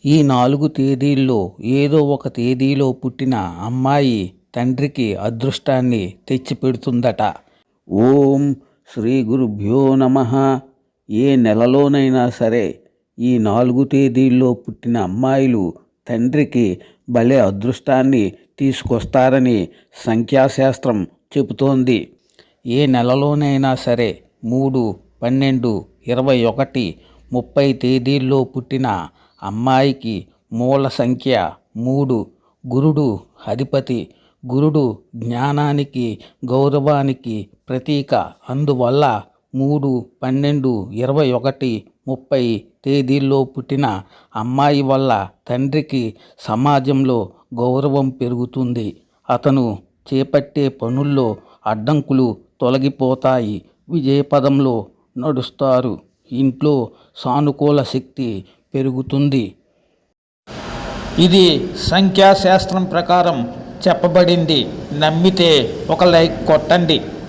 ఈ 4 తేదీల్లో ఏదో ఒక తేదీలో పుట్టిన అమ్మాయి తండ్రికి అదృష్టాన్ని తెచ్చిపెడుతుందట. ఓం శ్రీ గురుభ్యో నమః. ఏ నెలలోనైనా సరే ఈ 4 తేదీల్లో పుట్టిన అమ్మాయిలు తండ్రికి భలే అదృష్టాన్ని తీసుకొస్తారని సంఖ్యాశాస్త్రం చెబుతోంది. ఏ నెలలోనైనా సరే 3, 12, 21, 30 తేదీల్లో పుట్టిన అమ్మాయికి మూల సంఖ్య 3. గురుడు అధిపతి. గురుడు జ్ఞానానికి, గౌరవానికి ప్రతీక. అందువల్ల 3, 12, 21, 30 తేదీల్లో పుట్టిన అమ్మాయి వల్ల తండ్రికి సమాజంలో గౌరవం పెరుగుతుంది. అతను చేపట్టే పనుల్లో అడ్డంకులు తొలగిపోతాయి. విజయపదంలో నడుస్తారు. ఇంట్లో సానుకూల శక్తి పెరుగుతుంది. ఇది సంఖ్యాశాస్త్రం ప్రకారం చెప్పబడింది. నమ్మితే ఒక లైక్ కొట్టండి.